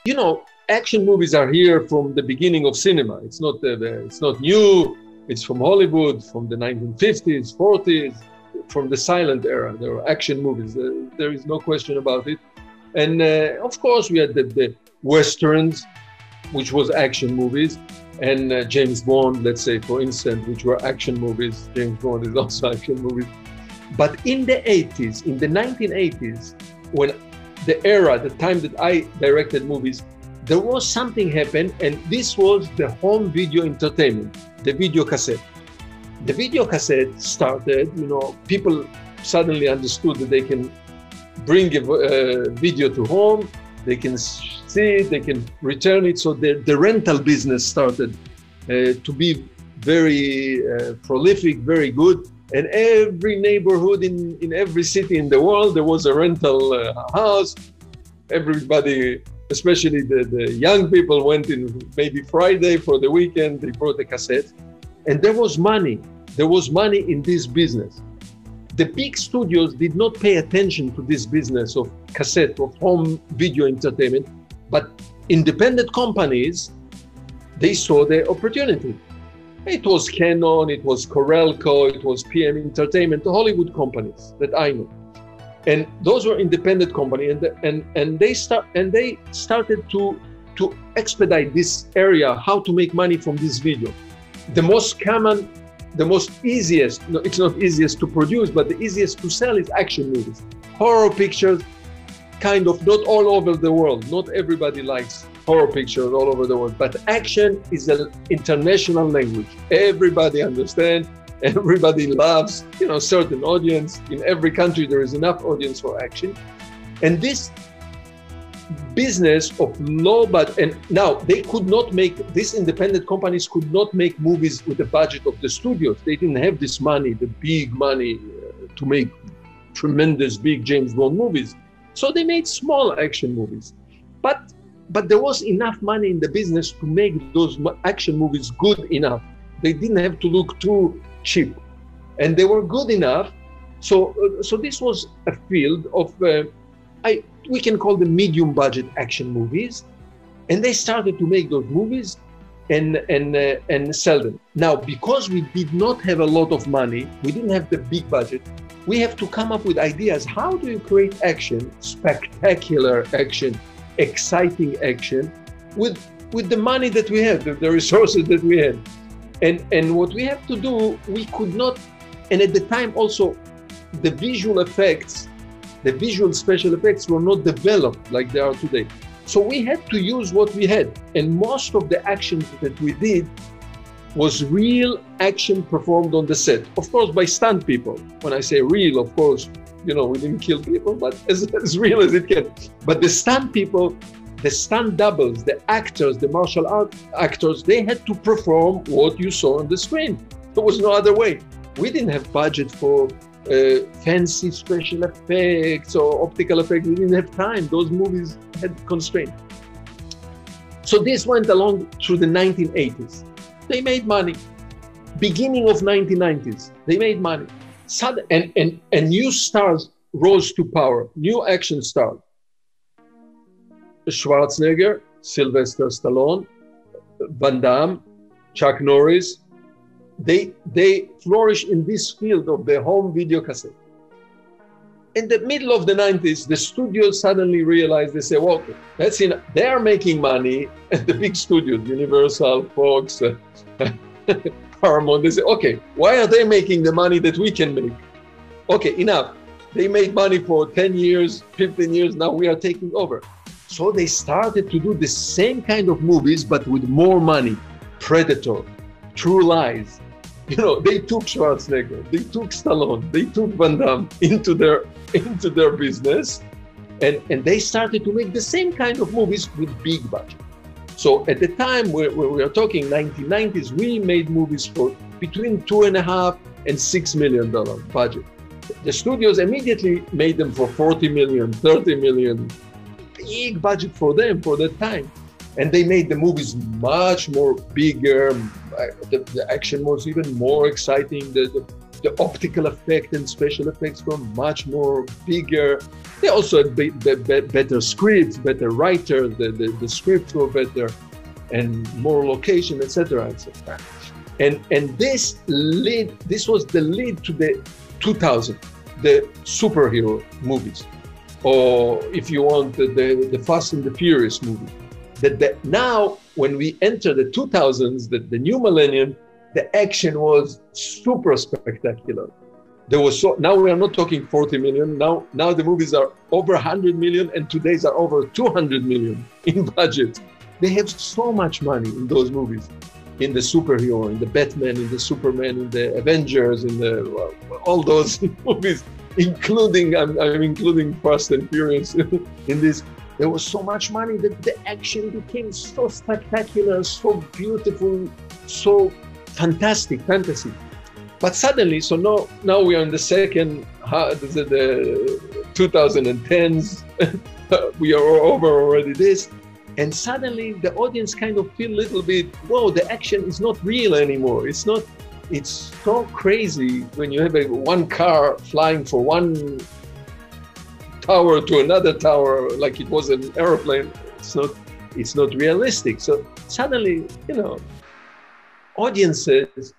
You know, action movies are here from the beginning of cinema. It's not new. It's from Hollywood, from the 1950s, 40s, from the silent era. There are action movies. There is no question about it. And of course, we had the Westerns, which was action movies, and James Bond, let's say, for instance, which were action movies. James Bond is also action movies. But in the 80s, in the 1980s, when the time that I directed movies, there was something happened, and this was the home video entertainment, the video cassette. The video cassette started, you know, people suddenly understood that they can bring a video to home, they can see it, they can return it. So the rental business started to be very prolific, very good. And every neighborhood in every city in the world, there was a rental house. Everybody, especially the young people, went in maybe Friday for the weekend, they brought a cassette. And there was money. There was money in this business. The big studios did not pay attention to this business of cassette, of home video entertainment, but independent companies, they saw the opportunity. It was Canon, it was Corelco, it was PM Entertainment, the Hollywood companies that I know. And those were independent companies, and they started to expedite this area, how to make money from this video. The most common, the most easiest, no, it's not easiest to produce, but the easiest to sell is action movies. Horror pictures, kind of, not all over the world. Not everybody likes horror pictures all over the world, but action is an international language. Everybody understands, everybody loves, you know, certain audience. In every country, there is enough audience for action. And this business of low budget, and now they could not make, these independent companies could not make movies with the budget of the studios. They didn't have this money, the big money to make tremendous big James Bond movies. So they made small action movies. But there was enough money in the business to make those action movies good enough. They didn't have to look too cheap, and they were good enough. So this was a field of, we can call them medium budget action movies. And they started to make those movies and sell them. Now, because we did not have a lot of money, we didn't have the big budget, we have to come up with ideas. How do you create action, spectacular action, exciting action with the money that we had, the resources that we had? And what we have to do, we could not, and at the time also, the visual effects, the visual special effects were not developed like they are today. So we had to use what we had. And most of the action that we did was real action performed on the set. Of course, by stunt people. When I say real, of course, you know, we didn't kill people, but as real as it can. But the stunt people, the stunt doubles, the actors, the martial art actors, they had to perform what you saw on the screen. There was no other way. We didn't have budget for fancy special effects or optical effects. We didn't have time. Those movies had constraints. So this went along through the 1980s. They made money. Beginning of 1990s, they made money. And new stars rose to power, new action stars. Schwarzenegger, Sylvester Stallone, Van Damme, Chuck Norris, they flourish in this field of the home video cassette. In the middle of the 90s, the studios suddenly realized, they say, well, that's enough. They're making money at the big studios, Universal, Fox, Paramount. They say, okay, why are they making the money that we can make? Okay, enough. They made money for 10 years, 15 years, now we are taking over. So they started to do the same kind of movies, but with more money. Predator, True Lies. You know, they took Schwarzenegger, they took Stallone, they took Van Damme into their business, and they started to make the same kind of movies with big budget. So at the time where we are talking 1990s, we made movies for between $2.5 and $6 million budget. The studios immediately made them for 40 million, 30 million, big budget for them for that time. And they made the movies much more bigger. The action was even more exciting. The optical effect and special effects were much more bigger. They also had better scripts, better writers. The scripts were better, and more location, etc., etc. And this was the lead to the 2000, the superhero movies, or if you want, the Fast and the Furious movie. That now, when we enter the 2000s, the new millennium, the action was super spectacular. Now we are not talking 40 million. Now the movies are over 100 million, and today's are over 200 million in budget. They have so much money in those movies, in the superhero, in the Batman, in the Superman, in the Avengers, in all those movies, including I'm including Fast and Furious in this. There was so much money that the action became so spectacular, so beautiful, so fantastic, fantasy. But suddenly, so now we are in the second, the 2010s, we are over already this. And suddenly the audience kind of feel a little bit, whoa, the action is not real anymore. It's so crazy when you have one car flying from one tower to another tower, like it was an airplane. It's not realistic. So suddenly, audiences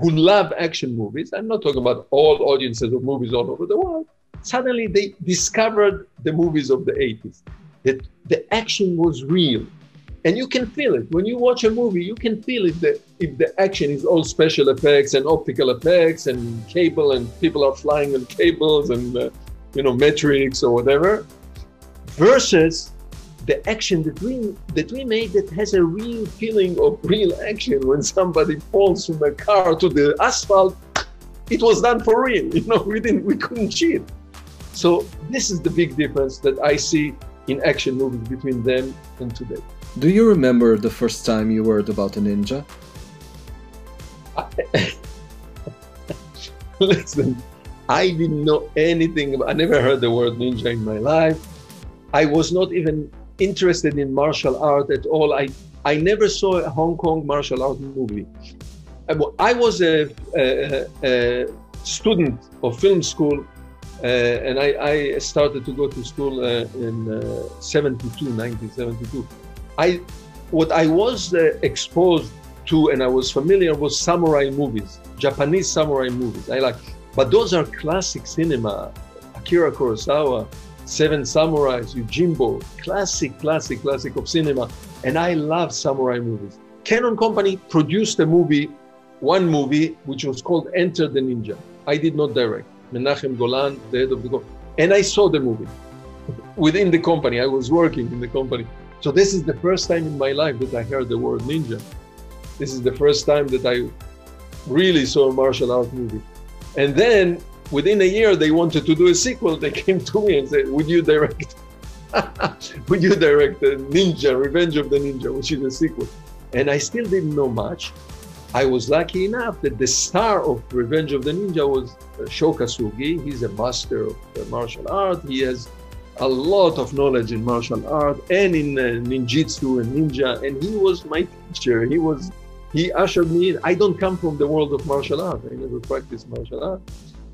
who love action movies, I'm not talking about all audiences of movies all over the world, suddenly they discovered the movies of the 80s, that the action was real. And you can feel it. When you watch a movie, you can feel it, that if the action is all special effects and optical effects and cable and people are flying on cables and, matrix or whatever, versus the action that we made that has a real feeling of real action. When somebody falls from a car to the asphalt, it was done for real. We couldn't cheat. So this is the big difference that I see in action movies between then and today. Do you remember the first time you heard about a ninja? Listen, I didn't know anything. I never heard the word ninja in my life. I was not even interested in martial art at all. I never saw a Hong Kong martial art movie. I was a student of film school, and I started to go to school in 1972. What I was exposed to and I was familiar was samurai movies, Japanese samurai movies. But those are classic cinema. Akira Kurosawa, Seven Samurais, Yojimbo, classic of cinema. And I love samurai movies. Canon Company produced one movie, which was called Enter the Ninja. I did not direct. Menachem Golan, the head of the company. And I saw the movie within the company. I was working in the company. So this is the first time in my life that I heard the word ninja. This is the first time that I really saw a martial art movie. And then within a year, they wanted to do a sequel. They came to me and said, would you direct the Ninja, Revenge of the Ninja, which is a sequel? And I still didn't know much. I was lucky enough that the star of Revenge of the Ninja was Sho Kosugi. He's a master of martial art. He has a lot of knowledge in martial art and in ninjutsu and ninja. And he was my teacher. He ushered me in. I don't come from the world of martial art. I never practiced martial art.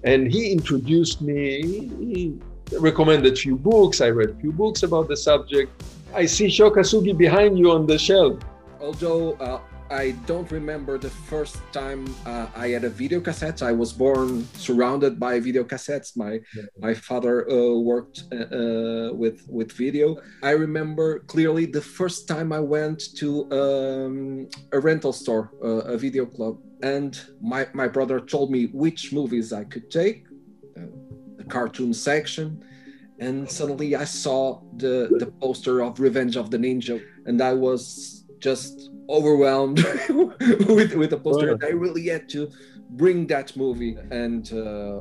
And he introduced me. He recommended a few books. I read a few books about the subject. I see Sho Kosugi behind you on the shelf. Although I don't remember the first time I had a video cassette. I was born surrounded by video cassettes. My father worked with video. I remember clearly the first time I went to a rental store, a video club, and my brother told me which movies I could take, the cartoon section, and suddenly I saw the poster of Revenge of the Ninja, and I was just overwhelmed with the poster. And I really had to bring that movie. And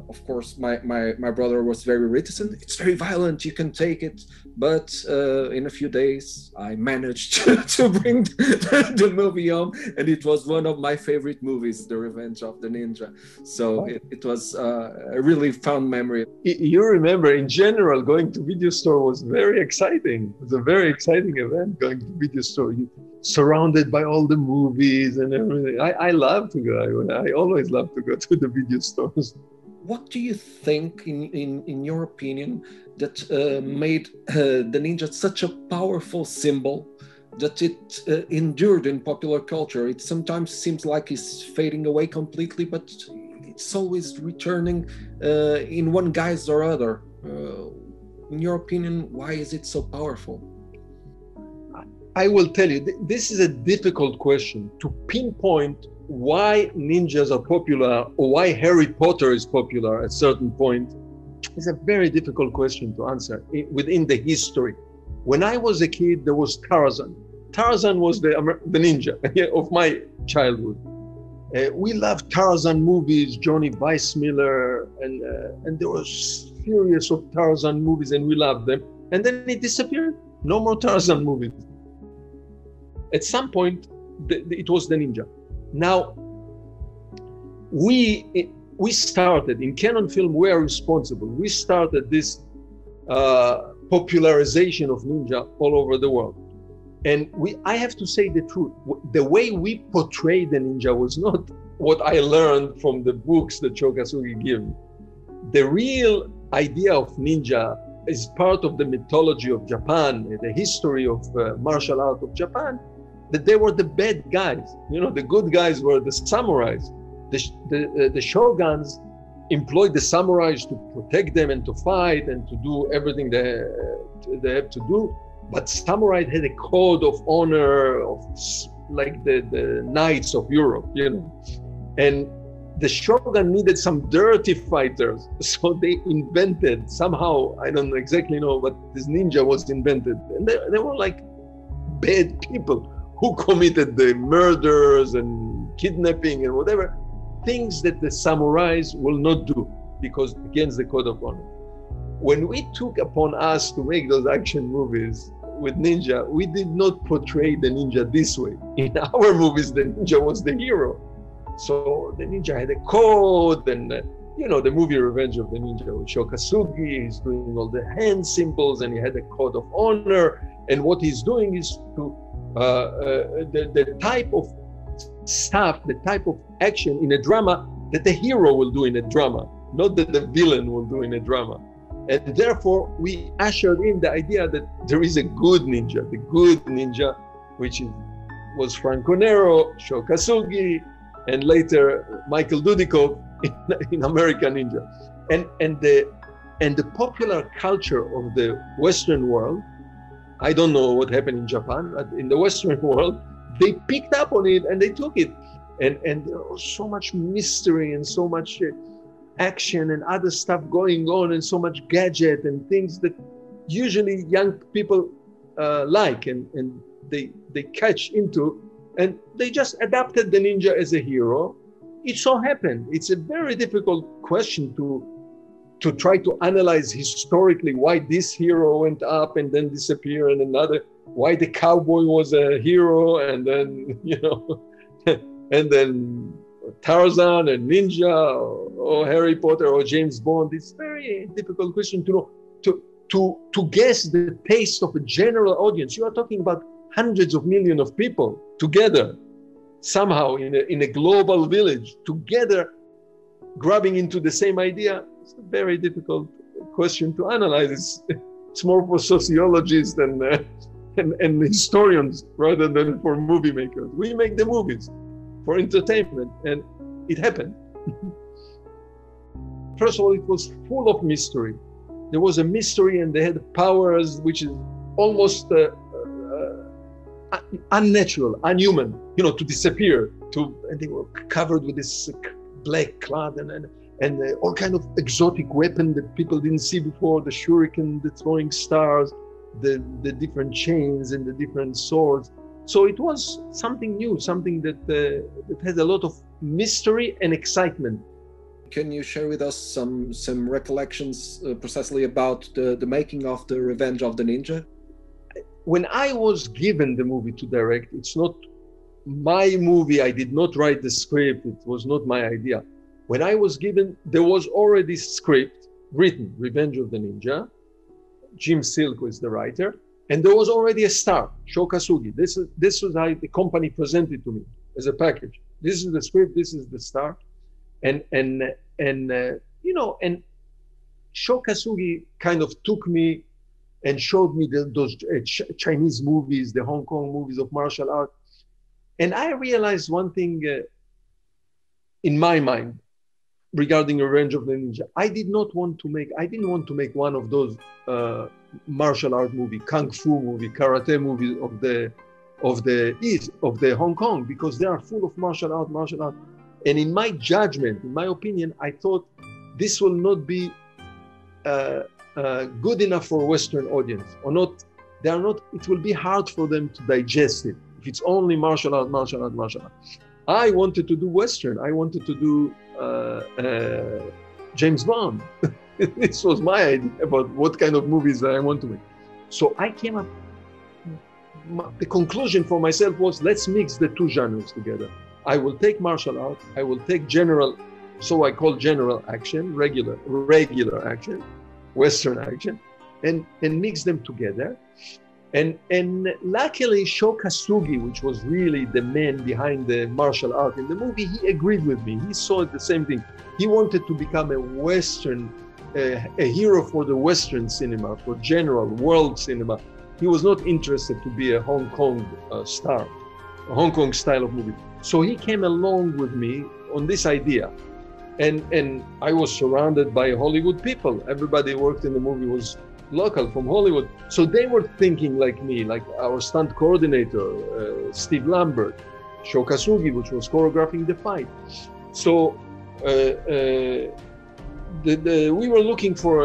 of course, my brother was very reticent. It's very violent, you can take it. But in a few days, I managed to bring the movie home. And it was one of my favorite movies, The Revenge of the Ninja. So it was a really fun memory. You remember, in general, going to video store was very exciting. It was a very exciting event, going to video store. Surrounded by all the movies and everything. I love to go. I always love to go to the video stores. What do you think, in your opinion, that made the ninja such a powerful symbol that it endured in popular culture? It sometimes seems like it's fading away completely, but it's always returning in one guise or other. In your opinion, why is it so powerful? I will tell you, this is a difficult question to pinpoint why ninjas are popular or why Harry Potter is popular at a certain point. It's a very difficult question to answer within the history. When I was a kid, there was Tarzan. Tarzan was the ninja of my childhood. We loved Tarzan movies, Johnny Weissmuller, and there was series of Tarzan movies, and we loved them. And then it disappeared. No more Tarzan movies. At some point, it was the ninja. Now, we started, in Canon Film, we are responsible. We started this popularization of ninja all over the world. And I have to say the truth, the way we portrayed the ninja was not what I learned from the books that Sho Kosugi gave me. The real idea of ninja is part of the mythology of Japan, the history of martial art of Japan, that they were the bad guys. You know, the good guys were the samurais. The shoguns employed the samurais to protect them and to fight and to do everything they have to do. But samurai had a code of honor, of like the knights of Europe, you know. And the shogun needed some dirty fighters, so they invented somehow, I don't exactly know, but this ninja was invented. And they were like bad people who committed the murders and kidnapping and whatever, things that the samurais will not do because against the code of honor. When we took upon us to make those action movies with ninja, we did not portray the ninja this way. In our movies, the ninja was the hero. So the ninja had a code, and you know, the movie Revenge of the Ninja with Sho Kosugi, he's doing all the hand symbols and he had a code of honor. And what he's doing is to the type of stuff, the type of action in a drama that the hero will do in a drama, not that the villain will do in a drama. And therefore, we ushered in the idea that there is a good ninja, the good ninja, which was Franco Nero, Sho Kosugi, and later Michael Dudikoff in American Ninja. And the popular culture of the Western world, I don't know what happened in Japan, but in the Western world, they picked up on it and they took it. And there was so much mystery and so much action and other stuff going on and so much gadget and things that usually young people like and they catch into, and they just adapted the ninja as a hero. It so happened. It's a very difficult question to try to analyze historically why this hero went up and then disappeared, and another, why the cowboy was a hero, and then, you know, and then Tarzan and Ninja or Harry Potter or James Bond. It's a very difficult question to know, to guess the taste of a general audience. You are talking about hundreds of millions of people together, somehow in a global village, together grabbing into the same idea. It's a very difficult question to analyze. It's more for sociologists and historians rather than for movie makers. We make the movies for entertainment, and it happened. First of all, it was full of mystery. There was a mystery, and they had powers which is almost unnatural, unhuman, you know, to disappear. And they were covered with this black cloth and all kind of exotic weapon that people didn't see before, the shuriken, the throwing stars, the different chains and the different swords. So it was something new, something that had a lot of mystery and excitement. Can you share with us some recollections precisely about the making of the Revenge of the Ninja? When I was given the movie to direct, it's not my movie. I did not write the script. It was not my idea. When I was given, there was already script written, Revenge of the Ninja. Jim Silk was the writer. And there was already a star, Sho Kosugi. This was how the company presented to me as a package. This is the script, this is the star. And Sho Kosugi kind of took me and showed me those Chinese movies, the Hong Kong movies of martial art. And I realized one thing in my mind regarding Revenge of the Ninja. I didn't want to make one of those martial art movie, kung fu movie, karate movies of the Hong Kong, because they are full of martial art. And in my judgment, in my opinion, I thought this will not be good enough for a Western audience, or not. They are not. It will be hard for them to digest it if it's only martial art. I wanted to do Western. I wanted to do James Bond. This was my idea about what kind of movies I want to make. So I came up. The conclusion for myself was, let's mix the two genres together. I will take martial art. I will take general. So I call general action, regular action, Western action, and mix them together. And luckily, Sho Kosugi, which was really the man behind the martial art in the movie, he agreed with me. He saw it the same thing. He wanted to become a Western, a hero for the Western cinema, for general world cinema. He was not interested to be a Hong Kong star, a Hong Kong style of movie. So he came along with me on this idea. And I was surrounded by Hollywood people. Everybody who worked in the movie was local from Hollywood. So they were thinking like me, like our stunt coordinator, Steve Lambert, Sho Kosugi, which was choreographing the fight. So we were looking for,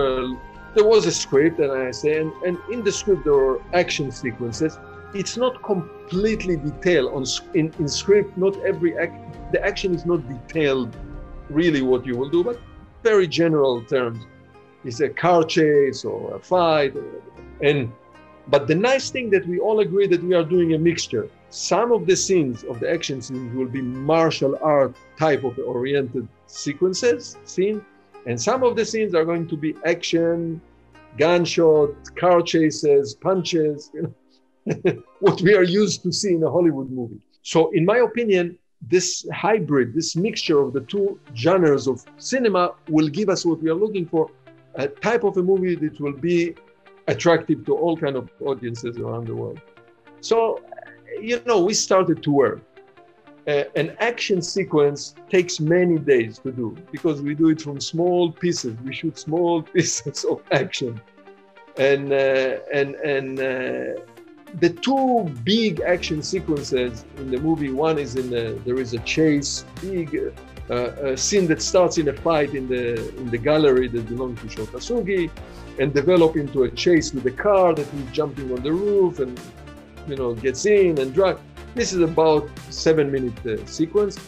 there was a script, and I say, and in the script there were action sequences. It's not completely detailed in script. Not every the action is not detailed really what you will do, but very general terms. It's a car chase or a fight, but the nice thing that we all agree that we are doing a mixture. Some of the scenes of the action scenes will be martial art type of oriented sequences, and some of the scenes are going to be action, gunshot, car chases, punches, what we are used to see in a Hollywood movie. So in my opinion, this hybrid, this mixture of the two genres of cinema will give us what we are looking for, a type of a movie that will be attractive to all kind of audiences around the world. So, we started to work. An action sequence takes many days to do because we do it from small pieces. We shoot small pieces of action. And the two big action sequences in the movie, one is there is a chase, big scene that starts in a fight in the gallery that belongs to Sho Kosugi, and develop into a chase with the car that he's jumping on the roof and gets in and drive. This is about 7-minute sequence,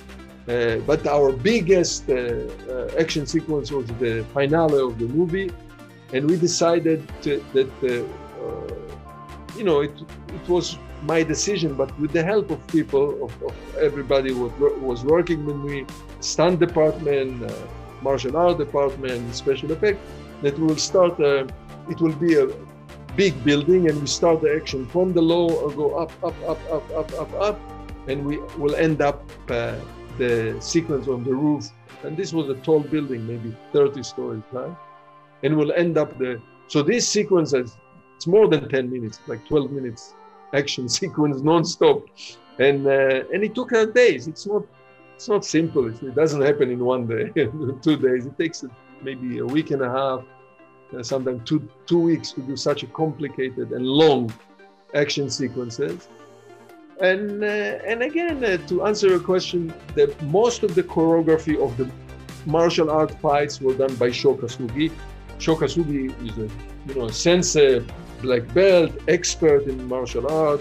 but our biggest action sequence was the finale of the movie, and we decided that it was my decision, but with the help of people, of everybody who was working with me, stunt department, martial art department, special effects, that we will start, it will be a big building, and we start the action from the low or go up, and we will end up the sequence on the roof. And this was a tall building, maybe 30 stories high, and we'll end up so this sequence it's more than 10 minutes, like 12 minutes action sequence non-stop, and it took days. It's not simple. It doesn't happen in one day, 2 days. It takes maybe a week and a half, sometimes two weeks to do such a complicated and long action sequences. And again, to answer your question, most of the choreography of the martial art fights were done by Sho Kosugi. Sho Kosugi is a sensei, black belt, expert in martial art,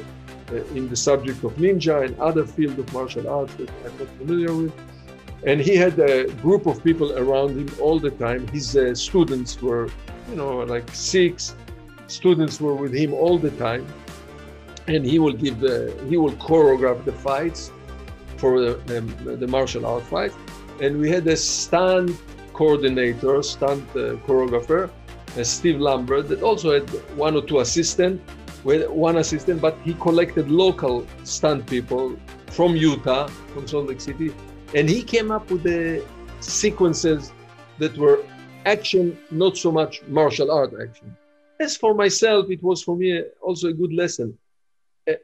in the subject of ninja and other field of martial arts that I'm not familiar with. And he had a group of people around him all the time. His students were, like 6 students were with him all the time. And he will choreograph the fights for the martial art fights. And we had a stunt coordinator, stunt choreographer, Steve Lambert, that also had 1 or 2 assistants. With one assistant, but he collected local stunt people from Utah, from Salt Lake City, and he came up with sequences that were action, not so much martial art action. As for myself, it was for me also a good lesson.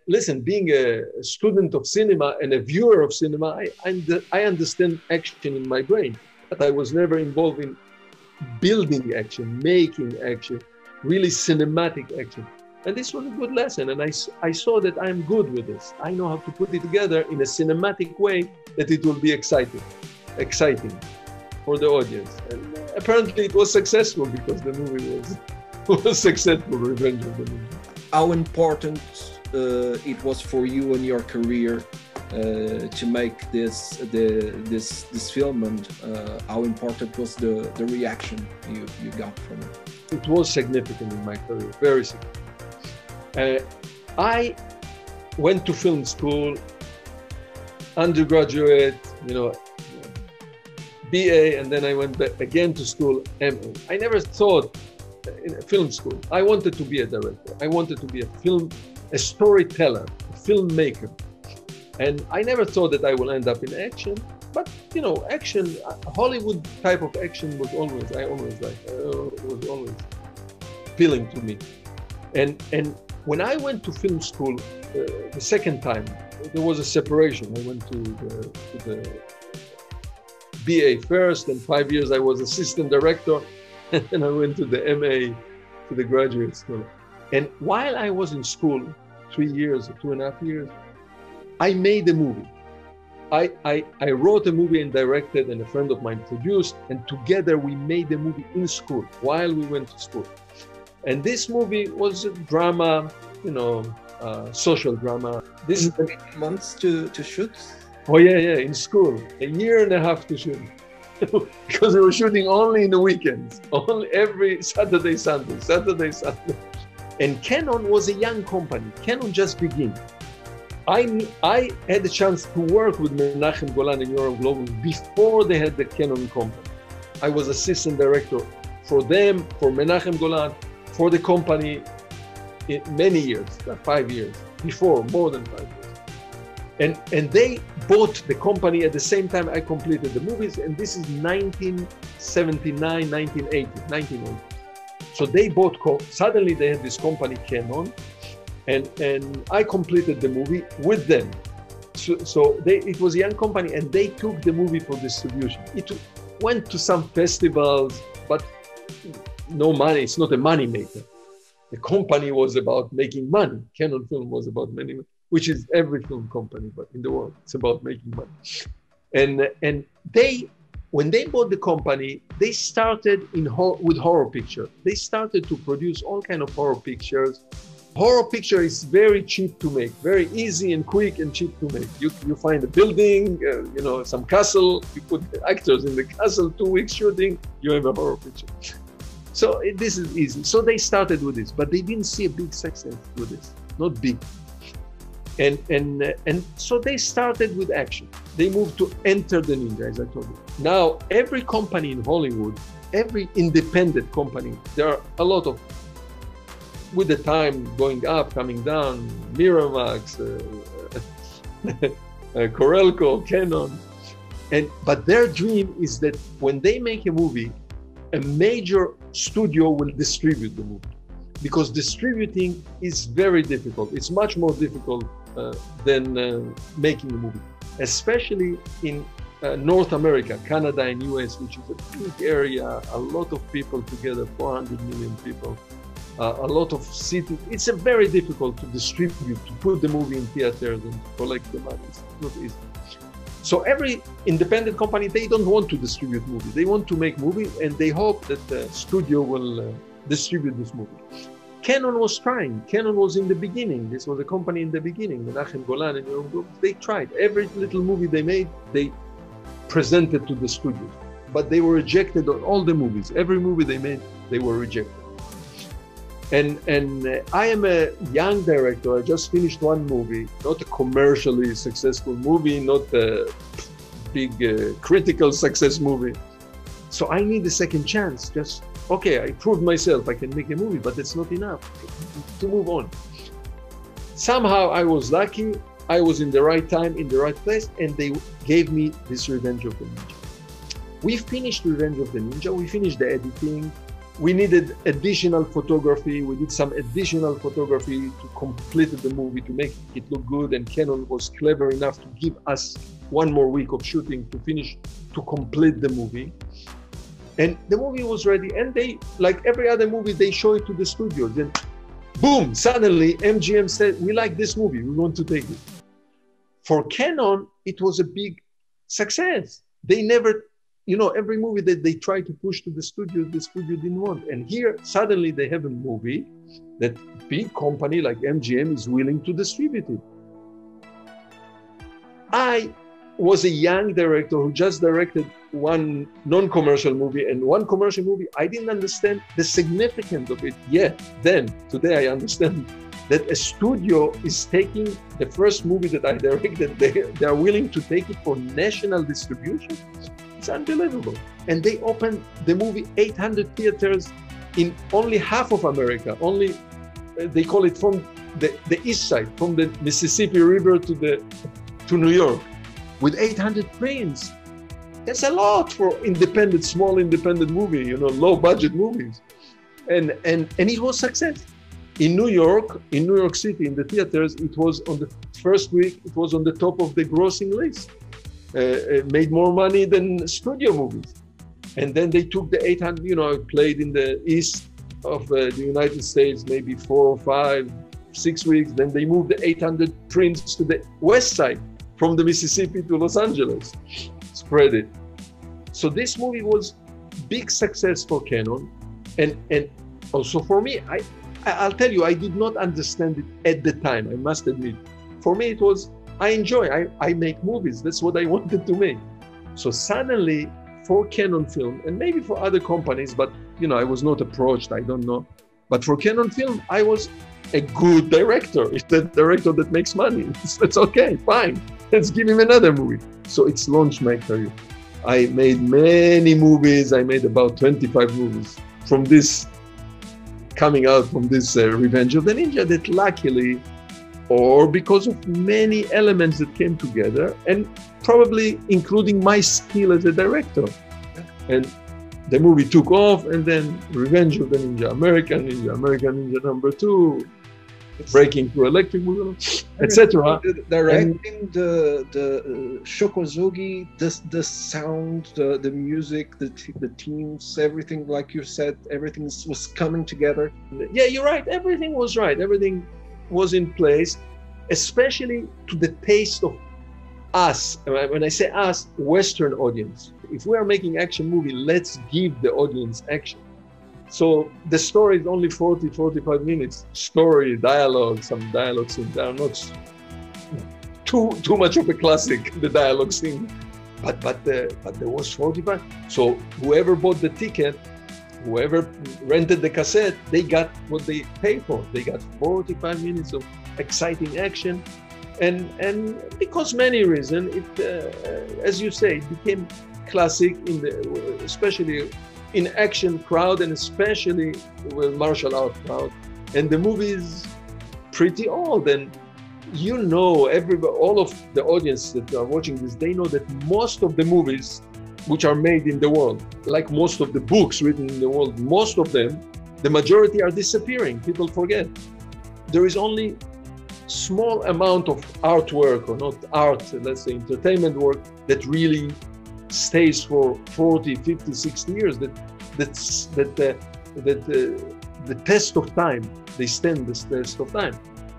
Listen, being a student of cinema and a viewer of cinema, I understand action in my brain, but I was never involved in building action, making action, really cinematic action. And this was a good lesson. And I saw that I'm good with this. I know how to put it together in a cinematic way that it will be exciting for the audience. And apparently it was successful because the movie was successful, Revenge of the Movie. How important it was for you in your career to make this film, and how important was the reaction you got from it? It was significant in my career, very significant. I went to film school, undergraduate, BA, and then I went back again to school, MA. I never thought in a film school. I wanted to be a director. I wanted to be a storyteller, a filmmaker. And I never thought that I will end up in action, but action, Hollywood type of action was always appealing to me. And when I went to film school the second time, there was a separation. I went to the BA first, and 5 years I was assistant director, and then I went to the MA, to the graduate school. And while I was in school, 3 years or 2.5 years, I made a movie. I wrote a movie and directed, and a friend of mine produced, and together we made a movie in school while we went to school. And this movie was a drama, social drama. This is 8 months to shoot? Oh yeah, in school, 1.5 years to shoot. Because we were shooting only in the weekends, only every Saturday, Sunday. And Canon was a young company. Canon just began. I had the chance to work with Menachem Golan and Yoram Global before they had the Canon company. I was assistant director for them, for Menachem Golan, for the company in many years, 5 years, before, more than 5 years. And they bought the company at the same time I completed the movies, and this is 1979, 1980. So they bought, suddenly they had this company, Canon, and I completed the movie with them. So it was a young company, and they took the movie for distribution. It went to some festivals, but no money. It's not a money maker. The company was about making money. Canon Film was about money, which is every film company, but in the world, it's about making money. And when they bought the company, they started with horror picture. They started to produce all kind of horror pictures. Horror picture is very cheap to make, very easy and quick and cheap to make. You find a building, some castle, you put the actors in the castle, 2 weeks shooting, you have a horror picture. So this is easy. So they started with this, but they didn't see a big success with this, not big. And so they started with action. They moved to Enter the Ninja, as I told you. Now, every company in Hollywood, every independent company, there are a lot of, with the time going up, coming down, Miramax, Corelco, Canon. But their dream is that when they make a movie, a major studio will distribute the movie. Because distributing is very difficult. It's much more difficult than making a movie, especially in North America, Canada and US, which is a big area, a lot of people together, 400 million people, a lot of cities. It's very difficult to distribute, to put the movie in theaters and to collect the money. It's not easy. So every independent company, they don't want to distribute movies. They want to make movies, and they hope that the studio will distribute this movie. Canon was trying. Canon was in the beginning. This was a company in the beginning. Menachem Golan and Yoram Global. They tried. Every little movie they made, they presented to the studios. But they were rejected on all the movies. Every movie they made, they were rejected. And I am a young director. I just finished one movie, not a commercially successful movie, not a big critical success movie. So I need a second chance. Just, okay, I proved myself, I can make a movie, but it's not enough to move on. Somehow I was lucky. I was in the right time, in the right place, and they gave me this Revenge of the Ninja. We finished Revenge of the Ninja, we finished the editing, we needed additional photography, we did some additional photography to complete the movie, to make it look good, and Canon was clever enough to give us 1 more week of shooting to finish, to complete the movie. And the movie was ready, and they, like every other movie, they show it to the studios. Then, boom, suddenly MGM said, we like this movie, we want to take it. For Canon, it was a big success. They never, every movie that they try to push to the studio didn't want. And here, suddenly they have a movie that big company like MGM is willing to distribute it. I was a young director who just directed 1 non-commercial movie and 1 commercial movie. I didn't understand the significance of it yet. Then, today I understand that a studio is taking the first movie that I directed, they are willing to take it for national distribution. It's unbelievable. And they opened the movie 800 theaters in only half of America. Only, they call it from the east side, from the Mississippi River to New York, with 800 screens. That's a lot for small independent movie, low budget movies. And it was success. In New York City, in the theaters, it was on the first week, it was on the top of the grossing list. It made more money than studio movies. And then they took the 800, it played in the east of the United States, maybe 4 or 5, 6 weeks. Then they moved the 800 prints to the west side, from the Mississippi to Los Angeles, spread it. So this movie was big success for Canon. And also for me, I'll tell you, I did not understand it at the time, I must admit. For me, it was, I make movies. That's what I wanted to make. So suddenly, for Canon Film, and maybe for other companies, but I was not approached, I don't know. But for Canon Film, I was a good director. It's the director that makes money. It's okay, fine. Let's give him another movie. So it's launched my career. I made many movies. I made about 25 movies from this, coming out from this Revenge of the Ninja, that luckily, or because of many elements that came together, and probably including my skill as a director. And the movie took off, and then Revenge of the Ninja, American Ninja number 2, Breaking Through Electric Boogaloo, etc. Directing the Sho Kosugi, the sound, the music, the teams, everything, like you said, everything was coming together. Yeah, you're right. Everything was right. Everything was in place, especially to the taste of us. When I say us, Western audience. If we are making action movie, let's give the audience action. So the story is only 40, 45 minutes. Story, dialogue, some dialogue scenes. They are not too much of a classic, the dialogue scene. But there was 45. So whoever bought the ticket, whoever rented the cassette, they got what they paid for. They got 45 minutes of exciting action. And because many reasons, as you say, it became classic, especially in action crowd, and especially with martial art crowd. And the movie is pretty old, and all of the audience that are watching this, they know that most of the movies which are made in the world, like most of the books written in the world, most of them, the majority are disappearing. People forget. There is only small amount of artwork, or not art, let's say entertainment work, that really stays for 40, 50, 60 years, the test of time, they stand the test of time.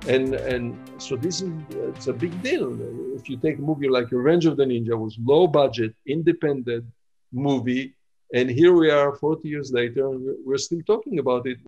And so it's a big deal. If you take a movie like Revenge of the Ninja, was low budget, independent movie, and here we are 40 years later, and we're still talking about it.